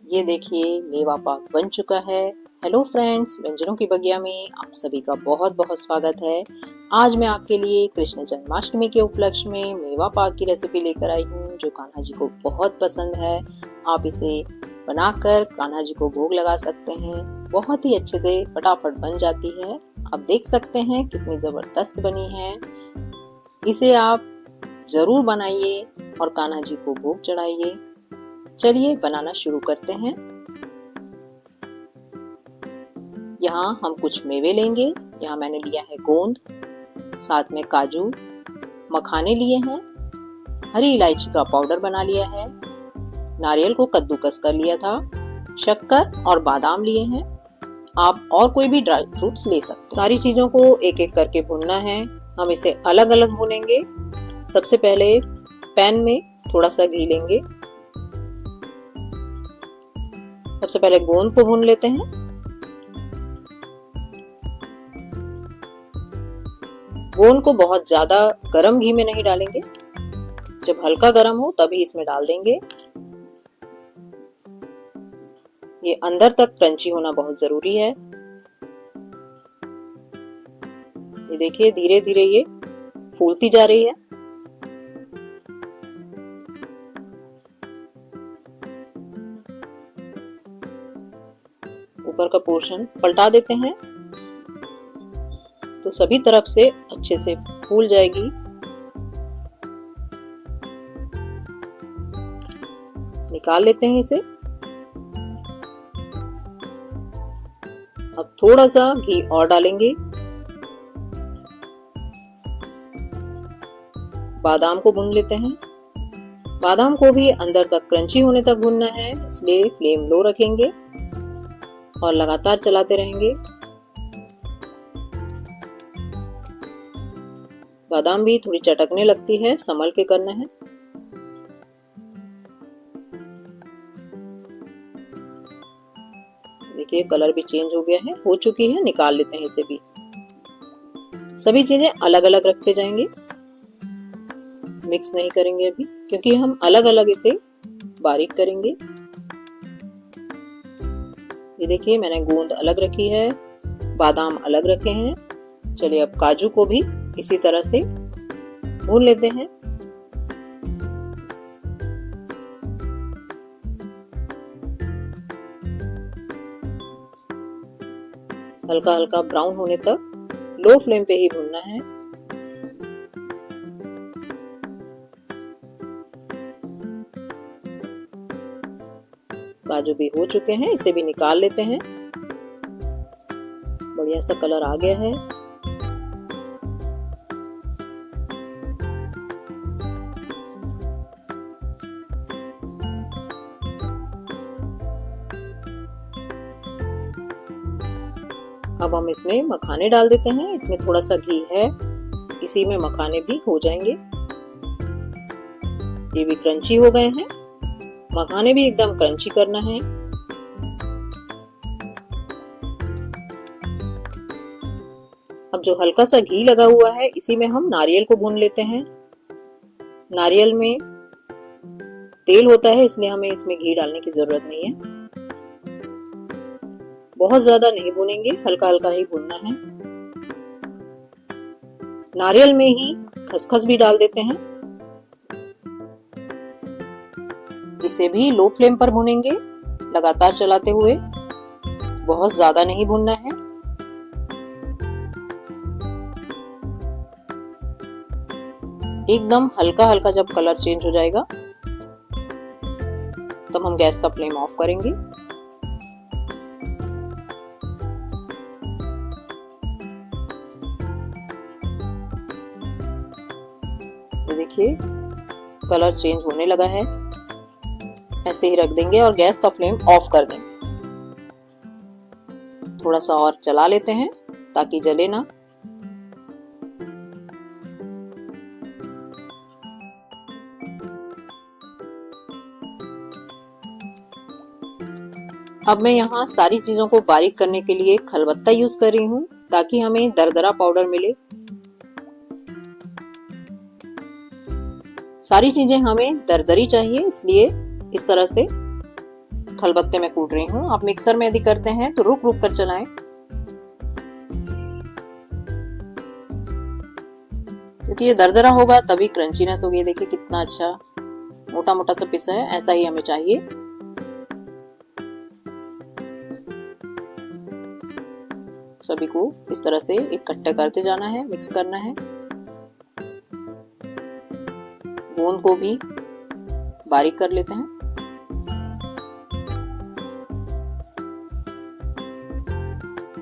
ये देखिए मेवा पाक बन चुका है। हेलो फ्रेंड्स, व्यंजनों की बगिया में आप सभी का बहुत बहुत स्वागत है। आज मैं आपके लिए कृष्ण जन्माष्टमी के उपलक्ष्य में मेवा पाक की रेसिपी लेकर आई हूँ, जो कान्हा जी को बहुत पसंद है। आप इसे बनाकर कान्हा जी को भोग लगा सकते हैं। बहुत ही अच्छे से फटाफट बन जाती है। आप देख सकते हैं कितनी जबरदस्त बनी है। इसे आप जरूर बनाइए और कान्हा जी को भोग चढ़ाइए। चलिए बनाना शुरू करते हैं। यहाँ हम कुछ मेवे लेंगे। यहाँ मैंने लिया है गोंद, साथ में काजू, मखाने लिए हैं, हरी इलायची का पाउडर बना लिया है, नारियल को कद्दूकस कर लिया था, शक्कर और बादाम लिए हैं। आप और कोई भी ड्राई फ्रूट्स ले सकते हैं। सारी चीजों को एक एक करके भूनना है। हम इसे अलग अलग भूनेंगे। सबसे पहले पैन में थोड़ा सा घी लेंगे। सबसे पहले गोंद को भून लेते हैं। गोंद को बहुत ज्यादा गरम घी में नहीं डालेंगे, जब हल्का गरम हो तभी इसमें डाल देंगे। ये अंदर तक क्रंची होना बहुत जरूरी है। ये देखिए धीरे धीरे ये फूलती जा रही है। ऊपर का पोर्शन पलटा देते हैं तो सभी तरफ से अच्छे से फूल जाएगी। निकाल लेते हैं इसे। अब थोड़ा सा घी और डालेंगे। बादाम को भून लेते हैं। बादाम को भी अंदर तक क्रंची होने तक भूनना है, इसलिए फ्लेम लो रखेंगे और लगातार चलाते रहेंगे। बादाम भी थोड़ी चटकने लगती है, संभल के करना है। देखिए कलर भी चेंज हो गया है, हो चुकी है। निकाल लेते हैं इसे भी। सभी चीजें अलग अलग रखते जाएंगे, मिक्स नहीं करेंगे अभी, क्योंकि हम अलग अलग इसे बारीक करेंगे। ये देखिए मैंने गोंद अलग रखी है, बादाम अलग रखे हैं। चलिए अब काजू को भी इसी तरह से भून लेते हैं। हल्का हल्का ब्राउन होने तक लो फ्लेम पे ही भूनना है। काजू भी हो चुके हैं, इसे भी निकाल लेते हैं। बढ़िया सा कलर आ गया है। अब हम इसमें मखाने डाल देते हैं। इसमें थोड़ा सा घी है, इसी में मखाने भी हो जाएंगे। ये भी क्रंची हो गए हैं। मखाने भी एकदम क्रंची करना है। अब जो हल्का सा घी लगा हुआ है, इसी में हम नारियल को भून लेते हैं। नारियल में तेल होता है, इसलिए हमें इसमें घी डालने की जरूरत नहीं है। बहुत ज्यादा नहीं भूनेंगे, हल्का हल्का ही भूनना है। नारियल में ही खसखस भी डाल देते हैं। इसे भी लो फ्लेम पर भूनेंगे, लगातार चलाते हुए। बहुत ज्यादा नहीं भूनना है। एकदम हल्का हल्का जब कलर चेंज हो जाएगा तब हम गैस का फ्लेम ऑफ करेंगे। तो देखिए कलर चेंज होने लगा है। ऐसे ही रख देंगे और गैस का फ्लेम ऑफ कर देंगे। थोड़ा सा और चला लेते हैं ताकि जले ना। अब मैं यहाँ सारी चीजों को बारीक करने के लिए खलबत्ता यूज कर रही हूँ, ताकि हमें दरदरा पाउडर मिले। सारी चीजें हमें दरदरी चाहिए, इसलिए इस तरह से खलबत्ते में कूट रही हूँ। आप मिक्सर में यदि करते हैं तो रुक रुक कर चलाएं, क्योंकि ये दरदरा होगा तभी क्रंचीनेस होगी। देखिए कितना अच्छा मोटा मोटा सा पिसा है, ऐसा ही हमें चाहिए। सभी को इस तरह से इकट्ठे करते जाना है, मिक्स करना है। गोंद को भी बारीक कर लेते हैं।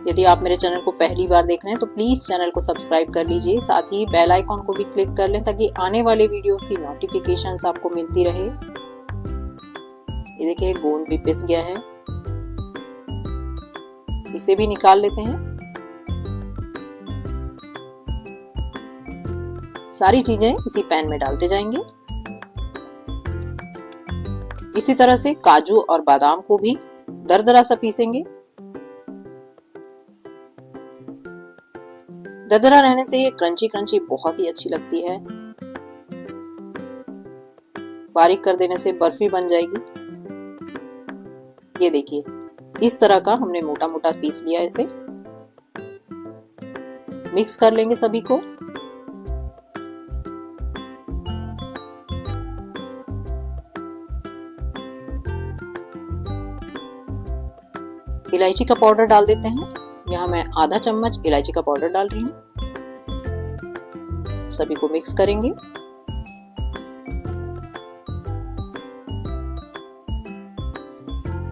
यदि आप मेरे चैनल को पहली बार देख रहे हैं तो प्लीज चैनल को सब्सक्राइब कर लीजिए, साथ ही बेल आइकॉन को भी क्लिक कर लें ताकि आने वाले वीडियोस की नोटिफिकेशंस आपको मिलती रहे। ये देखिए गोंद भी पिस गया है, इसे भी निकाल लेते हैं। सारी चीजें इसी पैन में डालते जाएंगे। इसी तरह से काजू और बादाम को भी दरदरा सा पीसेंगे। दरदरा रहने से ये क्रंची क्रंची बहुत ही अच्छी लगती है। बारीक कर देने से बर्फी बन जाएगी। ये देखिए इस तरह का हमने मोटा मोटा पीस लिया। इसे मिक्स कर लेंगे सभी को। इलायची का पाउडर डाल देते हैं। यहाँ मैं आधा चम्मच इलायची का पाउडर डाल रही हूँ। सभी को मिक्स करेंगे।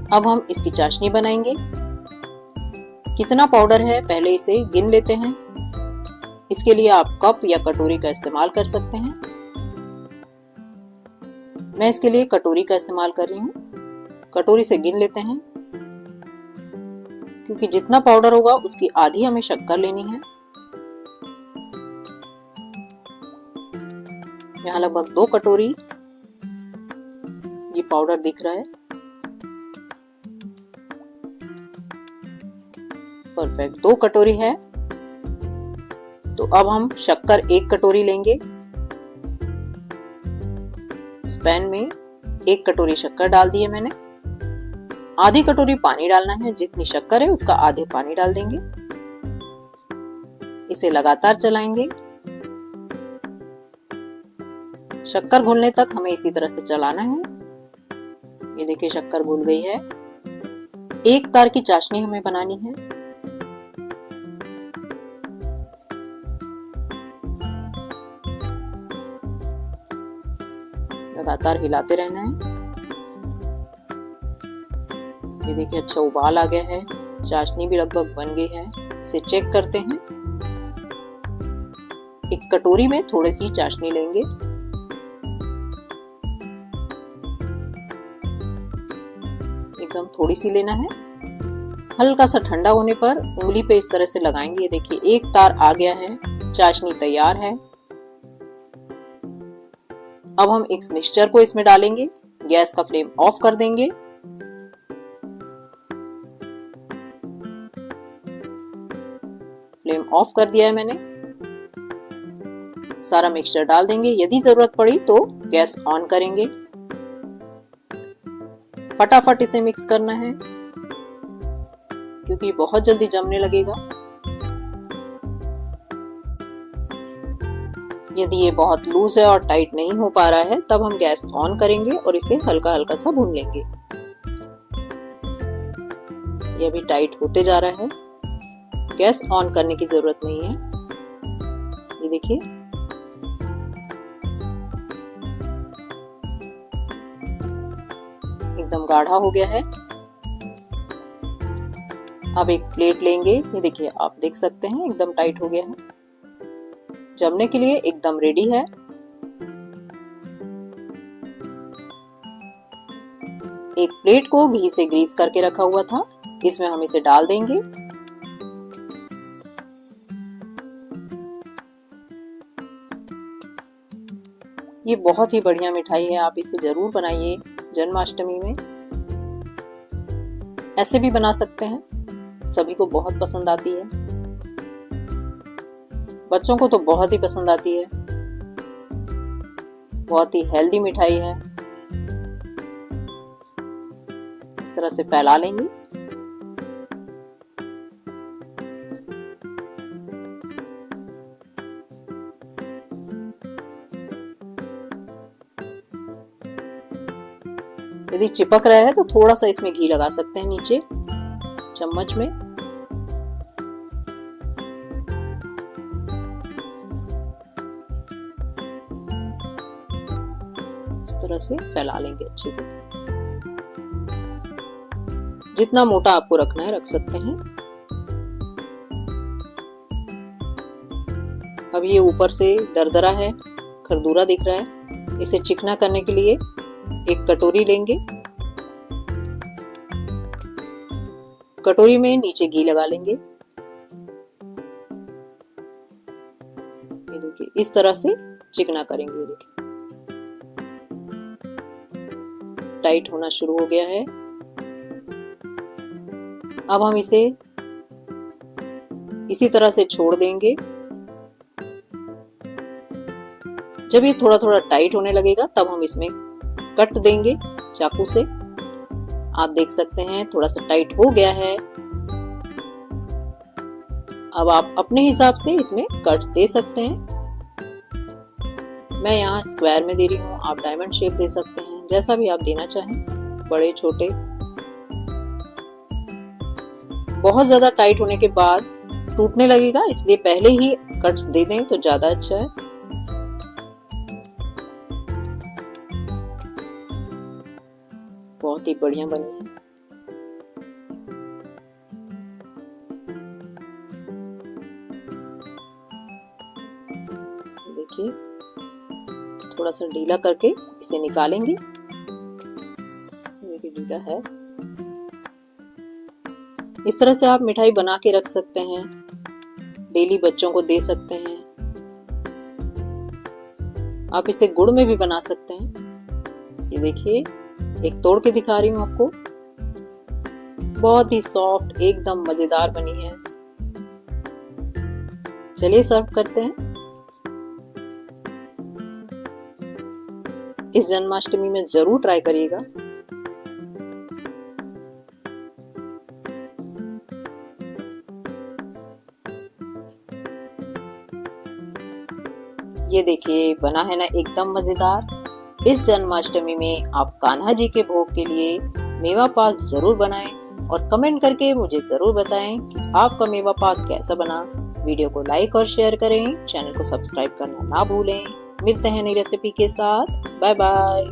अब हम इसकी चाशनी बनाएंगे। कितना पाउडर है पहले इसे गिन लेते हैं। इसके लिए आप कप या कटोरी का इस्तेमाल कर सकते हैं। मैं इसके लिए कटोरी का इस्तेमाल कर रही हूँ। कटोरी से गिन लेते हैं, क्योंकि जितना पाउडर होगा उसकी आधी हमें शक्कर लेनी है। यहाँ लगभग 2 कटोरी ये पाउडर दिख रहा है। परफेक्ट, 2 कटोरी है। तो अब हम शक्कर 1 कटोरी लेंगे। इस पैन में 1 कटोरी शक्कर डाल दी है मैंने। आधी कटोरी पानी डालना है। जितनी शक्कर है उसका आधे पानी डाल देंगे। इसे लगातार चलाएंगे। शक्कर घुलने तक हमें इसी तरह से चलाना है। ये देखिए शक्कर घुल गई है। एक तार की चाशनी हमें बनानी है। लगातार हिलाते रहना है। ये देखिए अच्छा उबाल आ गया है। चाशनी भी लगभग बन गई है। इसे चेक करते हैं। एक कटोरी में थोड़ी सी चाशनी लेंगे। एकदम थोड़ी सी लेना है। हल्का सा ठंडा होने पर उंगली पे इस तरह से लगाएंगे। देखिए एक तार आ गया है। चाशनी तैयार है। अब हम इस मिक्सचर को इसमें डालेंगे। गैस का फ्लेम ऑफ कर देंगे। फ्लेम ऑफ कर दिया है मैंने। सारा मिक्सचर डाल देंगे। यदि जरूरत पड़ी तो गैस ऑन करेंगे। फटाफट इसे मिक्स करना है, क्योंकि बहुत जल्दी जमने लगेगा। यदि ये बहुत लूज है और टाइट नहीं हो पा रहा है तब हम गैस ऑन करेंगे और इसे हल्का हल्का सा भून लेंगे। ये अभी टाइट होते जा रहा है। गैस ऑन करने की जरूरत नहीं है। ये देखिए एकदम गाढ़ा हो गया है। अब एक प्लेट लेंगे। ये देखिए आप देख सकते हैं एकदम टाइट हो गया है। जमने के लिए एकदम रेडी है। एक प्लेट को घी से ग्रीस करके रखा हुआ था, इसमें हम इसे डाल देंगे। ये बहुत ही बढ़िया मिठाई है। आप इसे जरूर बनाइए जन्माष्टमी में। ऐसे भी बना सकते हैं, सभी को बहुत पसंद आती है। बच्चों को तो बहुत ही पसंद आती है। बहुत ही हेल्दी मिठाई है। इस इस तरह से फैला लेंगे। यदि चिपक रहा है तो थोड़ा सा इसमें घी लगा सकते हैं नीचे चम्मच में। इस तरह से फैला लेंगे अच्छे से। जितना मोटा आपको रखना है रख सकते हैं। अब ये ऊपर से दरदरा है, खरदूरा दिख रहा है। इसे चिकना करने के लिए एक कटोरी लेंगे। कटोरी में नीचे घी लगा लेंगे। ये देखिए इस तरह से चिकना करेंगे। ये देखिए टाइट होना शुरू हो गया है। अब हम इसे इसी तरह से छोड़ देंगे। जब ये थोड़ा थोड़ा टाइट होने लगेगा तब हम इसमें कट देंगे चाकू से। आप देख सकते हैं थोड़ा सा टाइट हो गया है। अब आप अपने हिसाब से इसमें कट्स दे सकते हैं। मैं यहाँ स्क्वायर में दे रही हूँ, आप डायमंड शेप दे सकते हैं, जैसा भी आप देना चाहें, बड़े छोटे। बहुत ज्यादा टाइट होने के बाद टूटने लगेगा, इसलिए पहले ही कट्स दे दें तो ज्यादा अच्छा है। बहुत ही बढ़िया बनी है। देखिए थोड़ा सा ढीला करके इसे निकालेंगे। देखिए ढीला है। इस तरह से आप मिठाई बना के रख सकते हैं, डेली बच्चों को दे सकते हैं। आप इसे गुड़ में भी बना सकते हैं। ये देखिए एक तोड़ के दिखा रही हूँ आपको। बहुत ही सॉफ्ट, एकदम मजेदार बनी है। चलिए सर्व करते हैं। इस जन्माष्टमी में जरूर ट्राई करिएगा। ये देखिए बना है ना एकदम मजेदार। इस जन्माष्टमी में आप कान्हा जी के भोग के लिए मेवा पाक जरूर बनाएं और कमेंट करके मुझे जरूर बताएं कि आपका मेवा पाक कैसा बना। वीडियो को लाइक और शेयर करें, चैनल को सब्सक्राइब करना ना भूलें। मिलते हैं नई रेसिपी के साथ। Bye bye.